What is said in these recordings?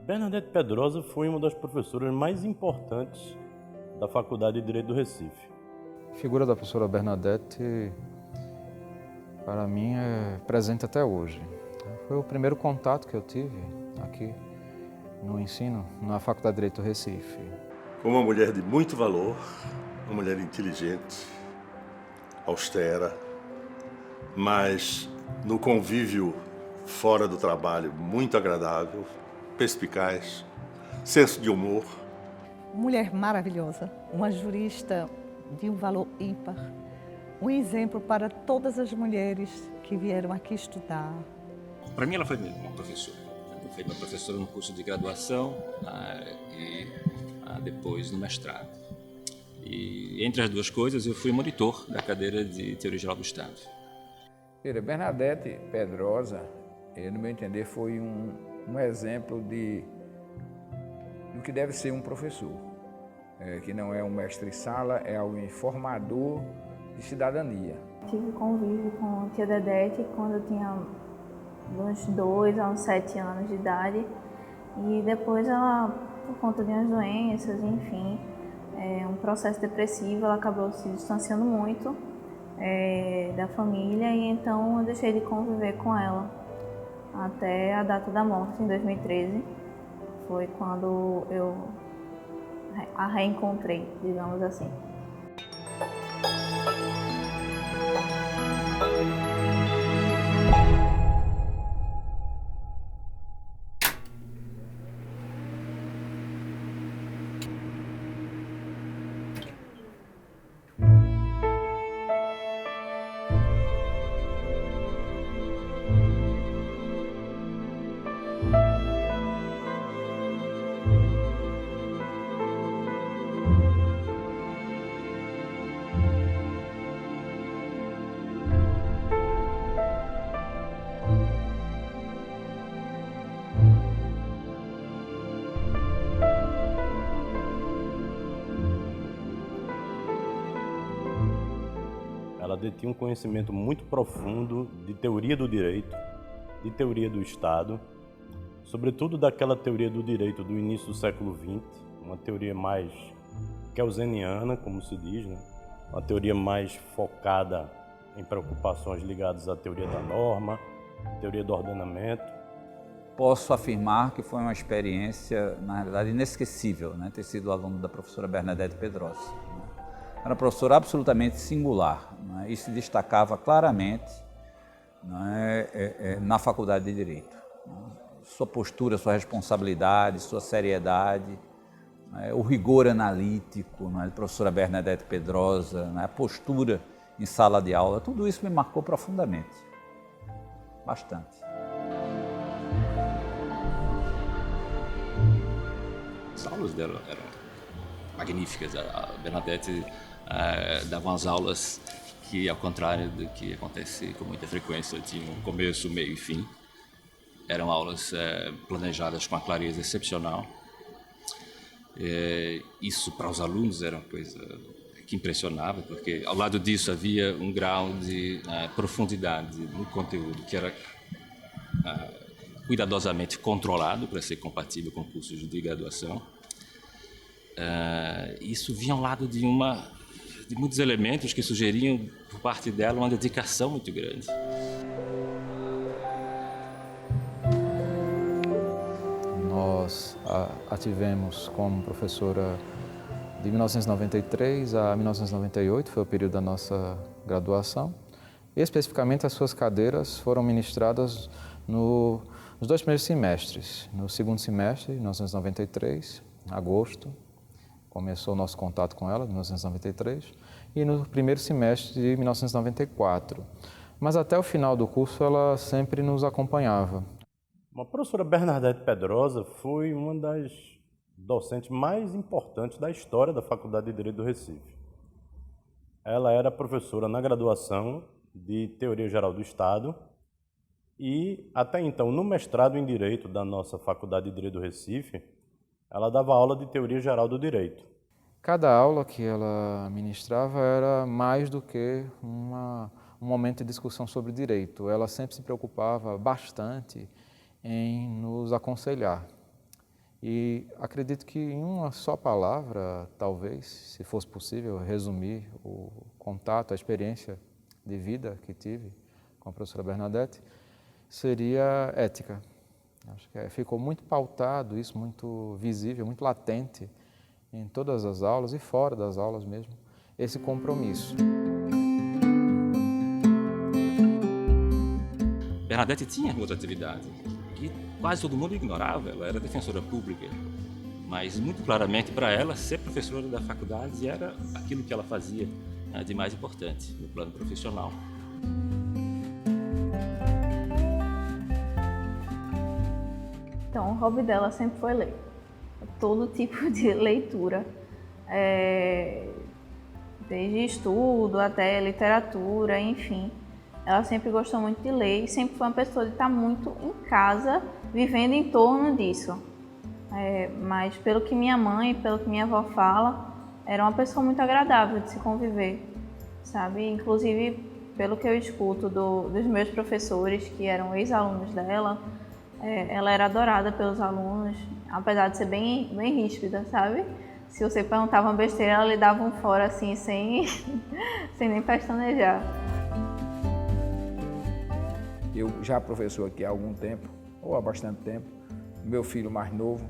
Bernadette Pedrosa foi uma das professoras mais importantes da Faculdade de Direito do Recife. A figura da professora Bernadette, para mim, é presente até hoje. Foi o primeiro contato que eu tive aqui no ensino, na Faculdade de Direito do Recife. Foi uma mulher de muito valor, uma mulher inteligente, austera, mas no convívio fora do trabalho muito agradável, perspicaz, senso de humor. Mulher maravilhosa, uma jurista de um valor ímpar, um exemplo para todas as mulheres que vieram aqui estudar. Para mim ela foi uma professora. Ela foi uma professora no curso de graduação e depois no mestrado. E entre as duas coisas eu fui monitor da cadeira de Teoria Geral do Estado. Bernadette Pedrosa, no meu entender, foi um exemplo do que deve ser um professor, que não é um mestre-sala, é um formador de cidadania. Tive convívio com a tia Dedete quando eu tinha uns 2 a uns 7 anos de idade e depois ela, por conta de umas doenças, enfim, um processo depressivo, ela acabou se distanciando muito da família e então eu deixei de conviver com ela até a data da morte, em 2013. Foi quando eu a reencontrei, digamos assim. Ela detinha um conhecimento muito profundo de teoria do direito, de teoria do Estado, sobretudo daquela teoria do direito do início do século XX, uma teoria mais kelseniana, como se diz, né? Uma teoria mais focada em preocupações ligadas à teoria da norma, teoria do ordenamento. Posso afirmar que foi uma experiência, na realidade, inesquecível, né? Ter sido aluno da professora Bernadette Pedrosa. Era uma professora absolutamente singular, né? E se destacava claramente, né, na Faculdade de Direito. Sua postura, sua responsabilidade, sua seriedade, né, o rigor analítico, né, da professora Bernadette Pedrosa, né, a postura em sala de aula, tudo isso me marcou profundamente, bastante. As aulas dela eram magníficas. A Bernadette dava umas aulas que, ao contrário do que acontece com muita frequência, tinham um começo, meio e fim. Eram aulas planejadas com uma clareza excepcional. Isso para os alunos era uma coisa que impressionava, porque ao lado disso havia um grau de profundidade no conteúdo que era cuidadosamente controlado para ser compatível com cursos de graduação. Isso vinha ao lado de muitos elementos que sugeriam, por parte dela, uma dedicação muito grande. Nós a tivemos como professora de 1993 a 1998, foi o período da nossa graduação. E, especificamente, as suas cadeiras foram ministradas nos 2 primeiros semestres. No segundo semestre, 1993, agosto, começou o nosso contato com ela, em 1993, e no primeiro semestre de 1994. Mas até o final do curso ela sempre nos acompanhava. A professora Bernadette Pedrosa foi uma das docentes mais importantes da história da Faculdade de Direito do Recife. Ela era professora na graduação de Teoria Geral do Estado e, até então, no mestrado em Direito da nossa Faculdade de Direito do Recife, ela dava aula de Teoria Geral do Direito. Cada aula que ela ministrava era mais do que um momento de discussão sobre direito. Ela sempre se preocupava bastante em nos aconselhar. E acredito que em uma só palavra, talvez, se fosse possível, resumir o contato, a experiência de vida que tive com a professora Bernadette, seria ética. Acho que ficou muito pautado isso, muito visível, muito latente em todas as aulas e fora das aulas mesmo, esse compromisso. Bernadette tinha outra atividade que quase todo mundo ignorava. Ela era defensora pública, mas muito claramente para ela ser professora da faculdade era aquilo que ela fazia de mais importante no plano profissional. Então, o hobby dela sempre foi ler. Todo tipo de leitura, desde estudo até literatura, enfim. Ela sempre gostou muito de ler e sempre foi uma pessoa de estar muito em casa, vivendo em torno disso. Mas pelo que minha mãe, pelo que minha avó fala, era uma pessoa muito agradável de se conviver, sabe? Inclusive, pelo que eu escuto dos meus professores, que eram ex-alunos dela, ela era adorada pelos alunos, apesar de ser bem ríspida, sabe? Se você perguntava uma besteira, ela lhe dava um fora assim, sem nem pestanejar. Eu já professor aqui há algum tempo, ou há bastante tempo, meu filho mais novo,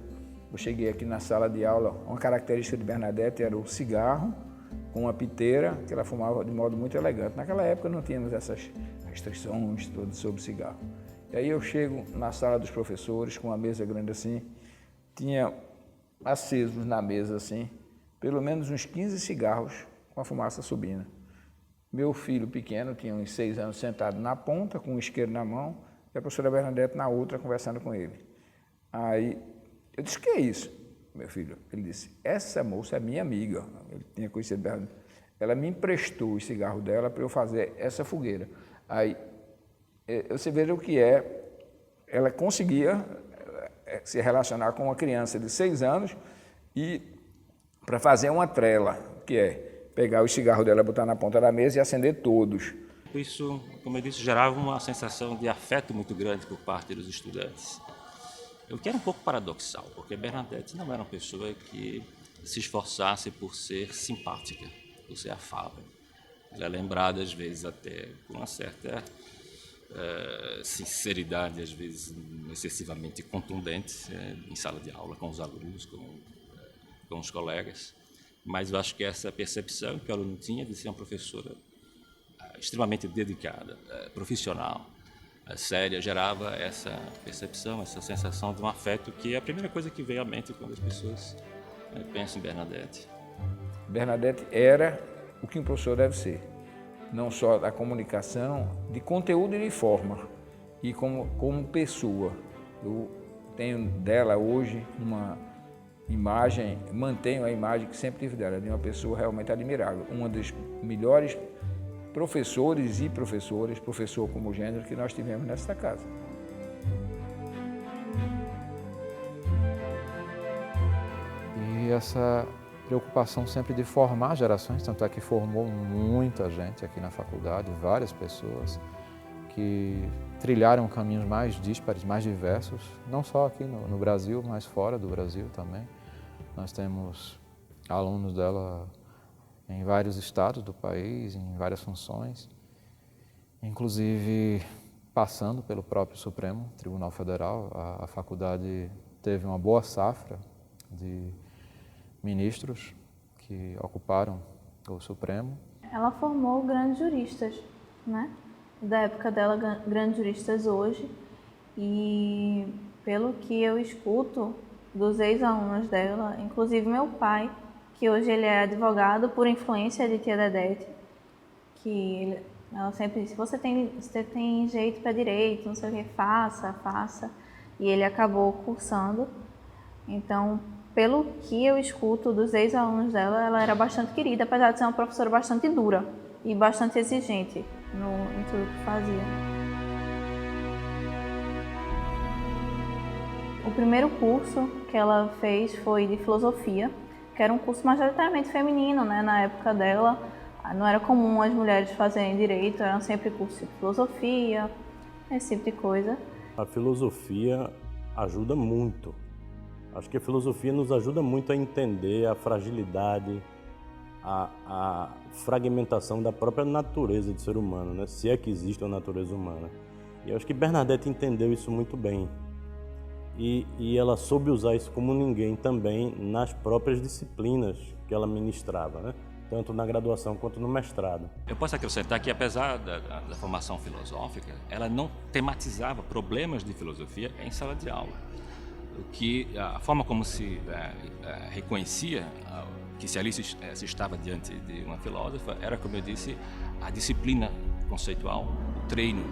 eu cheguei aqui na sala de aula, uma característica de Bernadette era o cigarro com uma piteira, que ela fumava de modo muito elegante. Naquela época não tínhamos essas restrições todas sobre cigarro. E aí eu chego na sala dos professores, com uma mesa grande assim, tinha acesos na mesa assim, pelo menos uns 15 cigarros com a fumaça subindo. Meu filho pequeno tinha uns 6 anos sentado na ponta, com o isqueiro na mão, e a professora Bernadette na outra, conversando com ele. Aí eu disse, o que é isso, meu filho? Ele disse, essa moça é minha amiga. Ele tinha conhecido Bernadette. Ela me emprestou o cigarro dela para eu fazer essa fogueira. Aí você vê o que é, ela conseguia se relacionar com uma criança de 6 anos e para fazer uma trela, que é pegar o cigarro dela, botar na ponta da mesa e acender todos. Isso, como eu disse, gerava uma sensação de afeto muito grande por parte dos estudantes. O que era um pouco paradoxal, porque Bernadette não era uma pessoa que se esforçasse por ser simpática, por ser afável. Ela é lembrada, às vezes, até com uma certa sinceridade, às vezes excessivamente contundente, em sala de aula, com os alunos, com os colegas. Mas eu acho que essa percepção que o aluno tinha de ser uma professora extremamente dedicada, profissional, séria, gerava essa percepção, essa sensação de um afeto que é a primeira coisa que vem à mente quando as pessoas pensam em Bernadette. Bernadette era o que um professor deve ser, não só da comunicação, de conteúdo e de forma, e como pessoa. Eu tenho dela hoje uma imagem, mantenho a imagem que sempre tive dela, de uma pessoa realmente admirável, uma dos melhores professores e professoras, professor como gênero, que nós tivemos nesta casa. E essa preocupação sempre de formar gerações, tanto é que formou muita gente aqui na faculdade, várias pessoas que trilharam caminhos mais díspares, mais diversos, não só aqui no Brasil, mas fora do Brasil também. Nós temos alunos dela em vários estados do país, em várias funções, inclusive passando pelo próprio Supremo Tribunal Federal. A faculdade teve uma boa safra de ministros que ocuparam o Supremo. Ela formou grandes juristas, né? Da época dela, grandes juristas hoje. E pelo que eu escuto dos ex-alunos dela, inclusive meu pai, que hoje ele é advogado por influência de tia Dedete, que ela sempre disse, você tem jeito para direito, não sei o que, faça. E ele acabou cursando. Então, pelo que eu escuto dos ex-alunos dela, ela era bastante querida, apesar de ser uma professora bastante dura e bastante exigente em tudo que fazia. O primeiro curso que ela fez foi de filosofia, que era um curso majoritariamente feminino, né? Na época dela, não era comum as mulheres fazerem direito, eram sempre cursos de filosofia, esse tipo de coisa. A filosofia ajuda muito Acho que a filosofia nos ajuda muito a entender a fragilidade, a fragmentação da própria natureza do ser humano, né? Se é que existe uma natureza humana. E eu acho que Bernadette entendeu isso muito bem. E ela soube usar isso como ninguém também nas próprias disciplinas que ela ministrava, né? Tanto na graduação quanto no mestrado. Eu posso acrescentar que, apesar da formação filosófica, ela não tematizava problemas de filosofia em sala de aula. A forma como se reconhecia que se ali se estava diante de uma filósofa era, como eu disse, a disciplina conceitual, o treino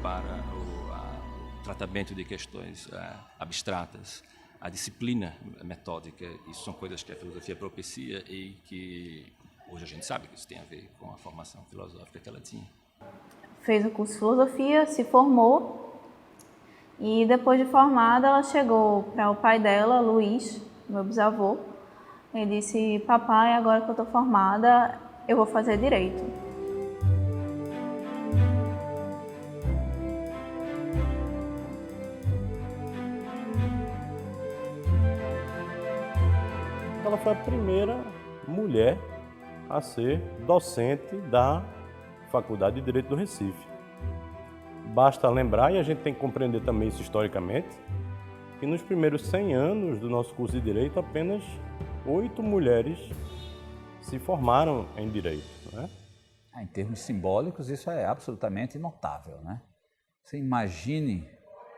para o tratamento de questões abstratas, a disciplina metódica. Isso são coisas que a filosofia propicia e que hoje a gente sabe que isso tem a ver com a formação filosófica que ela tinha. Fez o curso de filosofia, se formou e depois de formada ela chegou para o pai dela, Luiz, meu bisavô, e disse: papai, agora que eu estou formada, eu vou fazer direito. Ela foi a primeira mulher a ser docente da Faculdade de Direito do Recife. Basta lembrar, e a gente tem que compreender também isso historicamente, que nos primeiros 100 anos do nosso curso de Direito, apenas 8 mulheres se formaram em Direito, né? Em termos simbólicos, isso é absolutamente notável, né? Você imagine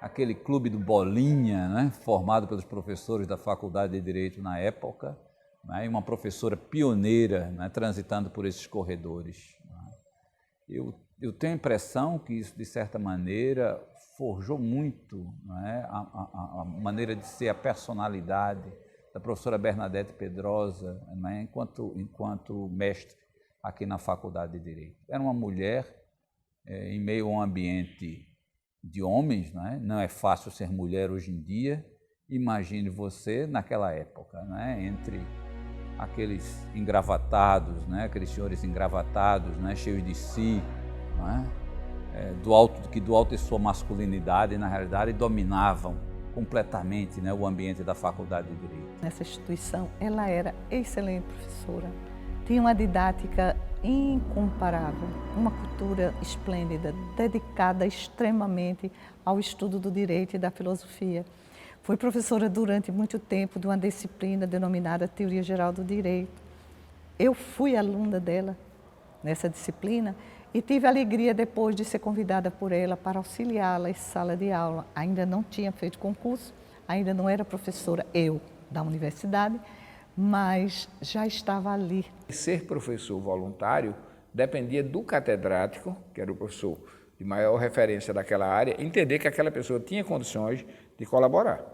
aquele clube do Bolinha, né, formado pelos professores da Faculdade de Direito na época, né, e uma professora pioneira, né, transitando por esses corredores. Né. Eu tenho a impressão que isso, de certa maneira, forjou muito, né, a maneira de ser, a personalidade da professora Bernadette Pedrosa, né, enquanto mestre aqui na Faculdade de Direito. Era uma mulher em meio a um ambiente de homens, né? Não é fácil ser mulher hoje em dia. Imagine você naquela época, né? Entre aqueles engravatados, né? Aqueles senhores engravatados, né? Cheios de si, né? Do alto de sua masculinidade, na realidade, dominavam completamente, né, o ambiente da Faculdade de Direito. Nessa instituição, ela era excelente professora. Tinha uma didática incomparável, uma cultura esplêndida, dedicada extremamente ao estudo do direito e da filosofia. Foi professora durante muito tempo de uma disciplina denominada Teoria Geral do Direito. Eu fui aluna dela nessa disciplina e tive a alegria depois de ser convidada por ela para auxiliá-la em sala de aula. Ainda não tinha feito concurso, ainda não era professora da universidade, mas já estava ali. Ser professor voluntário dependia do catedrático, que era o professor de maior referência daquela área, entender que aquela pessoa tinha condições de colaborar.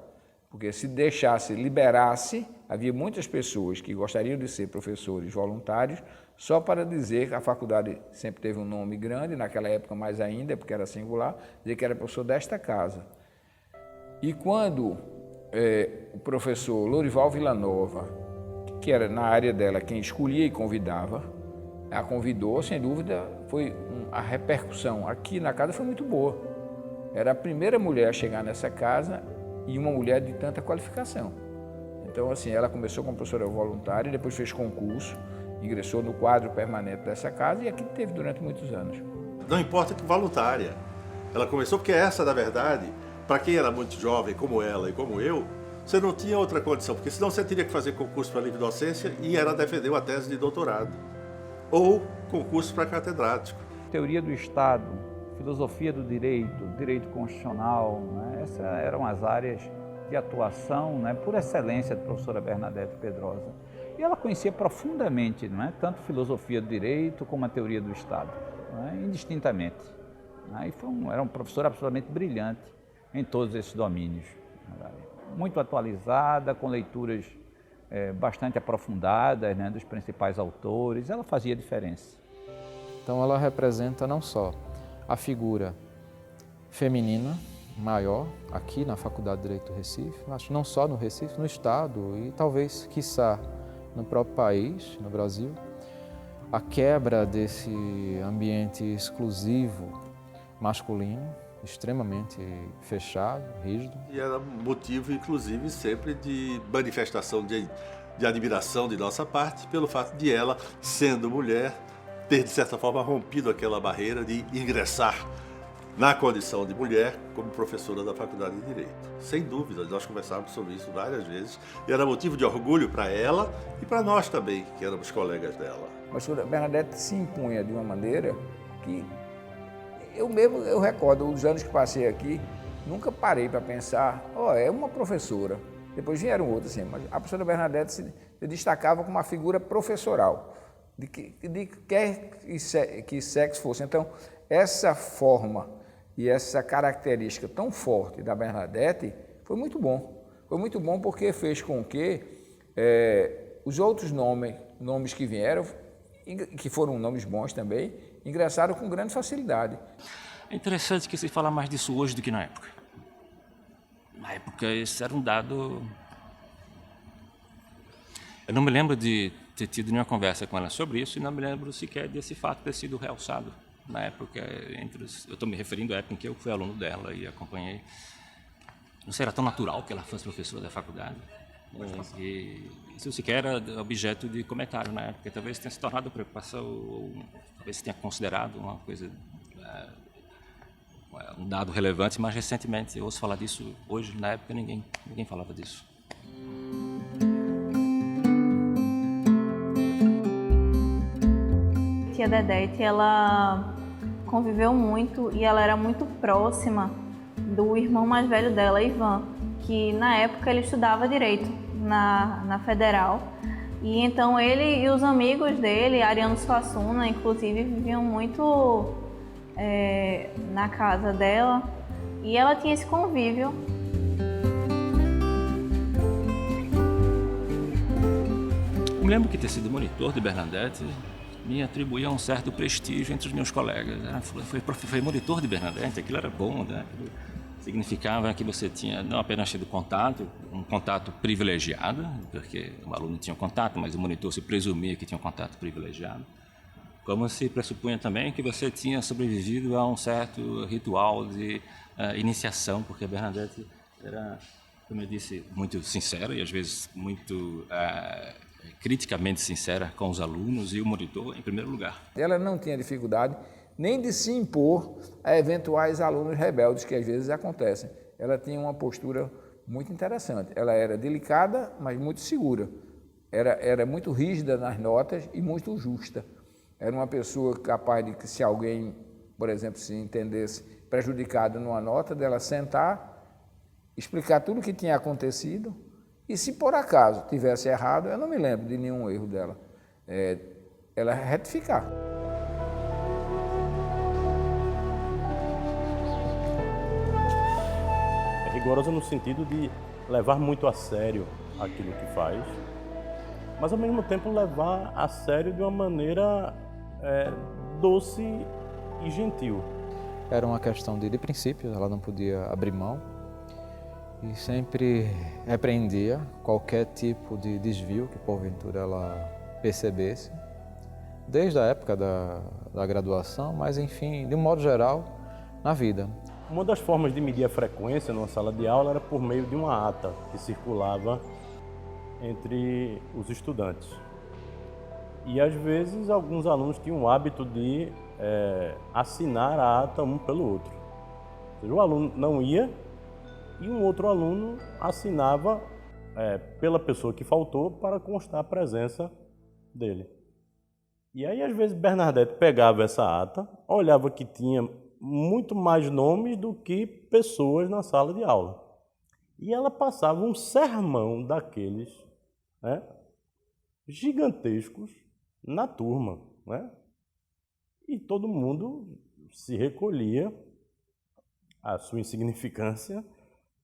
Porque se deixasse, liberasse, havia muitas pessoas que gostariam de ser professores voluntários, só para dizer que a faculdade sempre teve um nome grande, naquela época mais ainda, porque era singular, dizer que era professor desta casa. E quando o professor Lorival Villanova, que era na área dela quem escolhia e convidava, a convidou, sem dúvida, a repercussão aqui na casa foi muito boa. Era a primeira mulher a chegar nessa casa e uma mulher de tanta qualificação. Então, assim, ela começou como professora voluntária, depois fez concurso, ingressou no quadro permanente dessa casa e aqui teve durante muitos anos. Não importa que voluntária. Ela começou porque essa, na verdade, para quem era muito jovem, como ela e como eu, você não tinha outra condição, porque senão você teria que fazer concurso para livre docência e era defender uma tese de doutorado, ou concurso para catedrático. Teoria do Estado, filosofia do direito, direito constitucional, né? Essas eram as áreas de atuação, né, por excelência da professora Bernadette Pedrosa. E ela conhecia profundamente, não é, tanto filosofia do direito como a teoria do Estado, não é, indistintamente. Né? E era uma professora absolutamente brilhante em todos esses domínios. Muito atualizada, com leituras bastante aprofundadas, né, dos principais autores. Ela fazia diferença. Então ela representa não só a figura feminina maior aqui na Faculdade de Direito do Recife, mas não só no Recife, no Estado e talvez, quiçá, no próprio país, no Brasil. A quebra desse ambiente exclusivo masculino, extremamente fechado, rígido. E era motivo, inclusive, sempre de manifestação de admiração de nossa parte, pelo fato de ela, sendo mulher, ter, de certa forma, rompido aquela barreira de ingressar na condição de mulher como professora da Faculdade de Direito. Sem dúvida, nós conversávamos sobre isso várias vezes, e era motivo de orgulho para ela e para nós também, que éramos colegas dela. Mas a Bernadette se impunha de uma maneira que eu recordo, os anos que passei aqui, nunca parei para pensar, é uma professora. Depois vieram outros, assim, mas a professora Bernadette se destacava como uma figura professoral, de quer que sexo fosse. Então, essa forma e essa característica tão forte da Bernadette foi muito bom. Foi muito bom porque fez com que os outros nomes que vieram, que foram nomes bons também, ingressaram com grande facilidade. É interessante que se fala mais disso hoje do que na época. Na época, esse era um dado... Eu não me lembro de ter tido nenhuma conversa com ela sobre isso e não me lembro sequer desse fato ter sido realçado. Na época, eu estou me referindo à época em que eu fui aluno dela e acompanhei. Não sei, era tão natural que ela fosse professora da faculdade. E isso sequer era objeto de comentário na época. Talvez tenha se tornado preocupação, ou talvez se tenha considerado uma coisa, um dado relevante, mas recentemente eu ouço falar disso. Hoje, na época, ninguém falava disso. Tia Dedete, ela conviveu muito e ela era muito próxima do irmão mais velho dela, Ivan, que na época ele estudava Direito na Federal. E então ele e os amigos dele, Ariano Suassuna, inclusive, viviam muito na casa dela. E ela tinha esse convívio. Eu me lembro que ter sido monitor de Bernadette me atribuía um certo prestígio entre os meus colegas. Foi monitor de Bernadette, aquilo era bom, né? Aquilo significava que você tinha não apenas tido contato, um contato privilegiado, porque o aluno tinha um contato, mas o monitor se presumia que tinha um contato privilegiado, como se pressupunha também que você tinha sobrevivido a um certo ritual de iniciação, porque a Bernadette era, como eu disse, muito sincera e às vezes muito criticamente sincera com os alunos e o monitor em primeiro lugar. Ela não tinha dificuldade nem de se impor a eventuais alunos rebeldes, que às vezes acontecem. Ela tinha uma postura muito interessante. Ela era delicada, mas muito segura. Era muito rígida nas notas e muito justa. Era uma pessoa capaz de que, se alguém, por exemplo, se entendesse prejudicado numa nota, dela sentar, explicar tudo o que tinha acontecido e, se por acaso tivesse errado, eu não me lembro de nenhum erro dela, ela retificar. Rigorosa no sentido de levar muito a sério aquilo que faz, mas ao mesmo tempo levar a sério de uma maneira doce e gentil. Era uma questão de princípios, ela não podia abrir mão e sempre repreendia qualquer tipo de desvio que porventura ela percebesse, desde a época da graduação, mas enfim, de um modo geral, na vida. Uma das formas de medir a frequência numa sala de aula era por meio de uma ata que circulava entre os estudantes. E às vezes alguns alunos tinham o hábito de assinar a ata um pelo outro. Ou seja, o aluno não ia e um outro aluno assinava pela pessoa que faltou para constar a presença dele. E aí às vezes Bernadette pegava essa ata, olhava que tinha muito mais nomes do que pessoas na sala de aula. E ela passava um sermão daqueles gigantescos na turma. E todo mundo se recolhia à sua insignificância,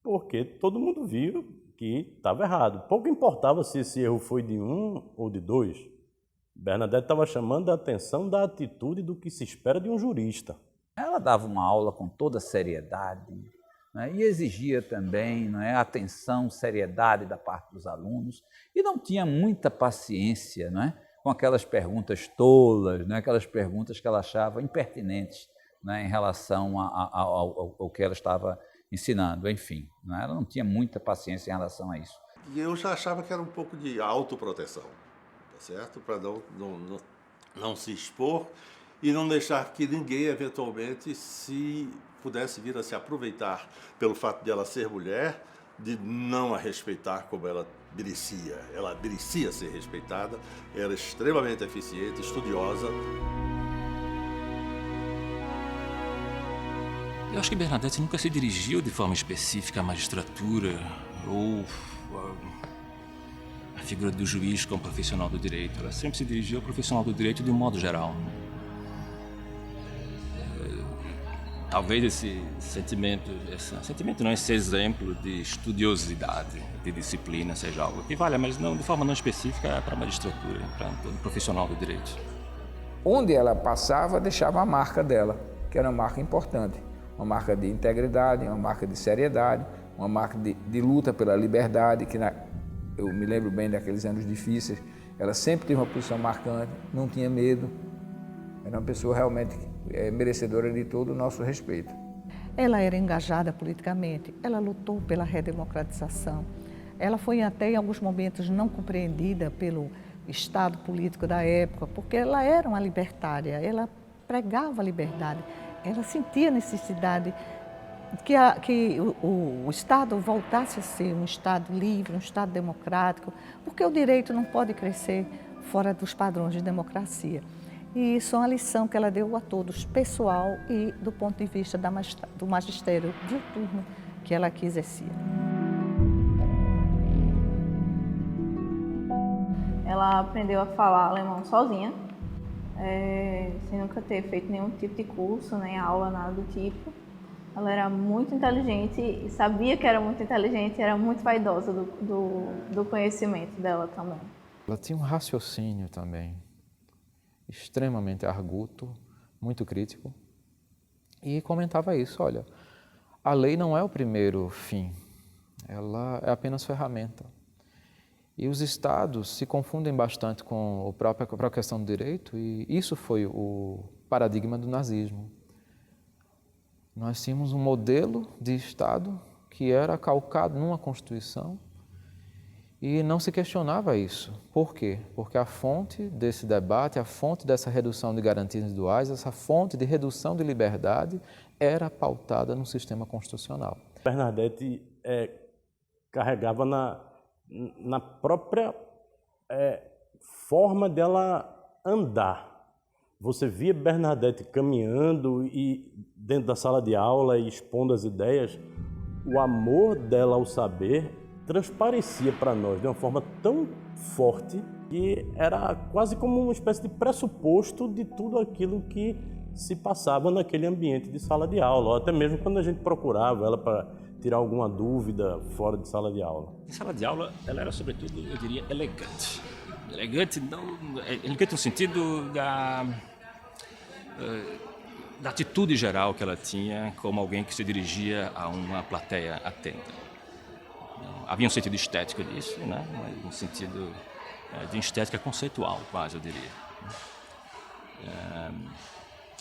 porque todo mundo viu que estava errado. Pouco importava se esse erro foi de um ou de dois. Bernadette estava chamando a atenção da atitude do que se espera de um jurista. Ela dava uma aula com toda seriedade, né, e exigia também, atenção, seriedade da parte dos alunos, e não tinha muita paciência, com aquelas perguntas tolas, aquelas perguntas que ela achava impertinentes né, em relação ao que ela estava ensinando, enfim. Né, ela não tinha muita paciência em relação a isso. E eu já achava que era um pouco de autoproteção, tá certo? Para não se expor e não deixar que ninguém, eventualmente, se pudesse vir a se aproveitar pelo fato de ela ser mulher, de não a respeitar como ela merecia. Ela merecia ser respeitada, era extremamente eficiente, estudiosa. Eu acho que Bernadette nunca se dirigiu de forma específica à magistratura ou à figura do juiz como profissional do direito. Ela sempre se dirigiu ao profissional do direito de um modo geral. Talvez esse exemplo de estudiosidade, de disciplina, seja algo que valha, mas não de forma não específica para a magistratura, para o profissional do direito. Onde ela passava, deixava a marca dela, que era uma marca importante. Uma marca de integridade, uma marca de seriedade, uma marca de luta pela liberdade, que eu me lembro bem daqueles anos difíceis. Ela sempre teve uma posição marcante, não tinha medo. Era uma pessoa realmente merecedora de todo o nosso respeito. Ela era engajada politicamente, ela lutou pela redemocratização. Ela foi até em alguns momentos não compreendida pelo Estado político da época, porque ela era uma libertária, ela pregava a liberdade. Ela sentia a necessidade que o Estado voltasse a ser um Estado livre, um Estado democrático, porque o direito não pode crescer fora dos padrões de democracia. E isso é uma lição que ela deu a todos, pessoal e do ponto de vista do magistério diuturno que ela aqui exercia. Ela aprendeu a falar alemão sozinha, sem nunca ter feito nenhum tipo de curso, nem aula, nada do tipo. Ela era muito inteligente e sabia que era muito inteligente e era muito vaidosa do conhecimento dela também. Ela tinha um raciocínio também extremamente arguto, muito crítico, e comentava isso, olha, a lei não é o primeiro fim, ela é apenas ferramenta. E os estados se confundem bastante com a própria questão do direito, e isso foi o paradigma do nazismo. Nós tínhamos um modelo de estado que era calcado numa Constituição e não se questionava isso. Por quê? Porque a fonte desse debate, a fonte dessa redução de garantias individuais, essa fonte de redução de liberdade era pautada no sistema constitucional. Bernadette carregava na própria forma dela andar. Você via Bernadette caminhando e dentro da sala de aula e expondo as ideias, o amor dela ao saber transparecia para nós de uma forma tão forte que era quase como uma espécie de pressuposto de tudo aquilo que se passava naquele ambiente de sala de aula, ou até mesmo quando a gente procurava ela para tirar alguma dúvida fora de sala de aula. Em sala de aula, ela era, sobretudo, eu diria, elegante. Elegante no sentido da atitude geral que ela tinha como alguém que se dirigia a uma plateia atenta. Havia um sentido estético disso, né? Um sentido de estética conceitual, quase, eu diria.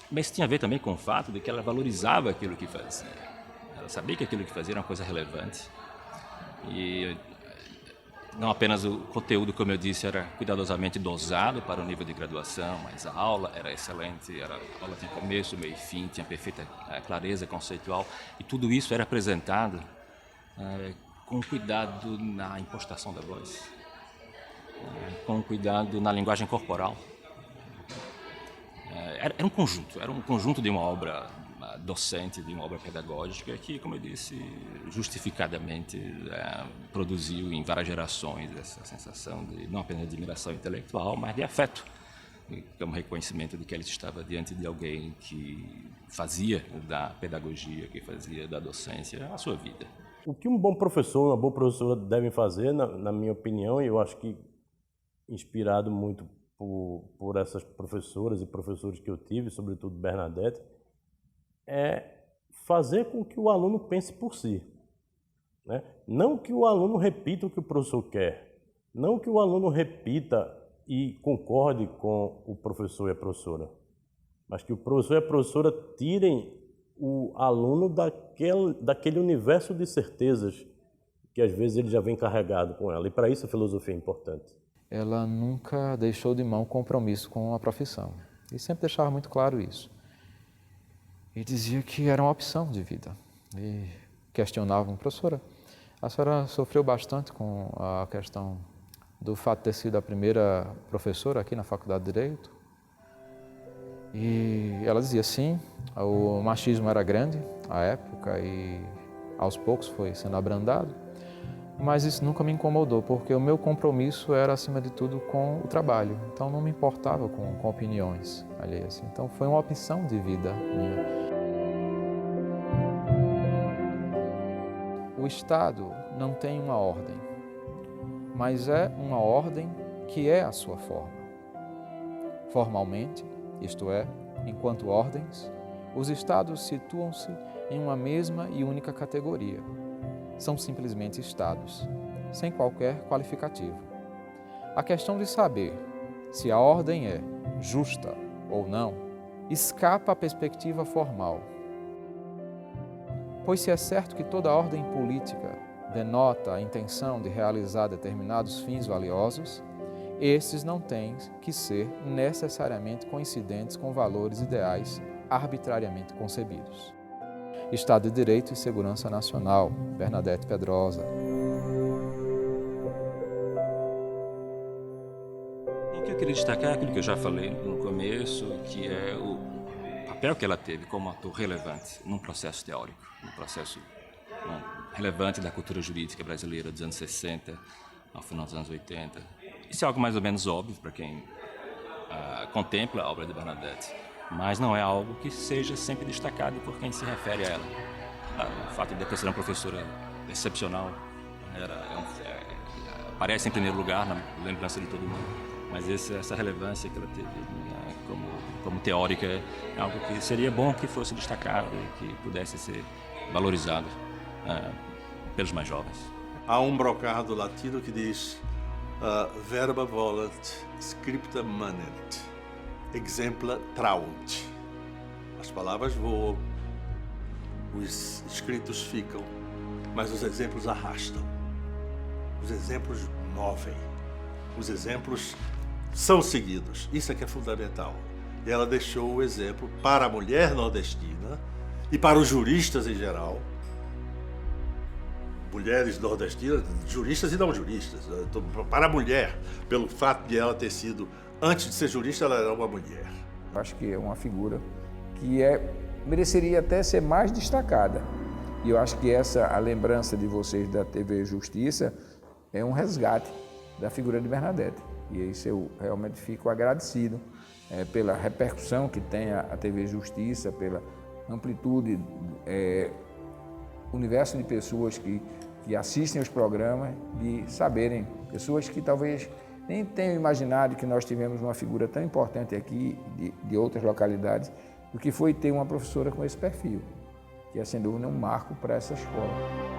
Mas tinha a ver também com o fato de que ela valorizava aquilo que fazia. Ela sabia que aquilo que fazia era uma coisa relevante. E não apenas o conteúdo, como eu disse, era cuidadosamente dosado para o nível de graduação, mas a aula era excelente, a aula tinha começo, meio e fim, tinha perfeita clareza conceitual, e tudo isso era apresentado com cuidado na impostação da voz, com cuidado na linguagem corporal. Era um conjunto de uma obra docente, de uma obra pedagógica que, como eu disse, justificadamente produziu em várias gerações essa sensação de não apenas de admiração intelectual, mas de afeto, como reconhecimento de que ela estava diante de alguém que fazia da pedagogia, que fazia da docência a sua vida. O que um bom professor, uma boa professora devem fazer, na minha opinião, e eu acho que inspirado muito por essas professoras e professores que eu tive, sobretudo Bernadette, é fazer com que o aluno pense por si, né? Não que o aluno repita o que o professor quer, não que o aluno repita e concorde com o professor e a professora, mas que o professor e a professora tirem o aluno daquele universo de certezas que às vezes ele já vem carregado com ela. E para isso a filosofia é importante. Ela nunca deixou de mão o compromisso com a profissão. E sempre deixava muito claro isso. E dizia que era uma opção de vida. E questionavam, professora, a senhora sofreu bastante com a questão do fato de ter sido a primeira professora aqui na Faculdade de Direito? E ela dizia sim, o machismo era grande à época e aos poucos foi sendo abrandado, mas isso nunca me incomodou, porque o meu compromisso era, acima de tudo, com o trabalho. Então não me importava com opiniões alheias. Então foi uma opção de vida minha. O Estado não tem uma ordem, mas é uma ordem que é a sua forma. Formalmente, isto é, enquanto ordens, os Estados situam-se em uma mesma e única categoria. São simplesmente Estados, sem qualquer qualificativo. A questão de saber se a ordem é justa ou não escapa à perspectiva formal. Pois se é certo que toda ordem política denota a intenção de realizar determinados fins valiosos, esses não têm que ser necessariamente coincidentes com valores ideais arbitrariamente concebidos. Estado de Direito e Segurança Nacional, Bernadette Pedrosa. O que eu queria destacar é aquilo que eu já falei no começo, que é o papel que ela teve como ator relevante num processo teórico, num processo relevante da cultura jurídica brasileira dos anos 60 ao final dos anos 80. Isso é algo mais ou menos óbvio para quem contempla a obra de Bernadette, mas não é algo que seja sempre destacado por quem se refere a ela. O fato de ela ser uma professora excepcional aparece em primeiro lugar na lembrança de todo mundo, mas essa relevância que ela teve como teórica é algo que seria bom que fosse destacado e que pudesse ser valorizado pelos mais jovens. Há um brocado latino que diz verba volant, scripta manent, exempla traunt. As palavras voam, os escritos ficam, mas os exemplos arrastam. Os exemplos movem, os exemplos são seguidos. Isso é que é fundamental. E ela deixou o exemplo para a mulher nordestina e para os juristas em geral, mulheres nordestinas, juristas e não juristas, para a mulher, pelo fato de ela ter sido, antes de ser jurista, ela era uma mulher. Acho que é uma figura que mereceria até ser mais destacada. E eu acho que a lembrança de vocês da TV Justiça é um resgate da figura de Bernadette. E isso eu realmente fico agradecido pela repercussão que tem a TV Justiça, pela amplitude, universo de pessoas que assistem os programas, de saberem, pessoas que talvez nem tenham imaginado que nós tivemos uma figura tão importante aqui, de outras localidades, do que foi ter uma professora com esse perfil, que é sem dúvida um marco para essa escola.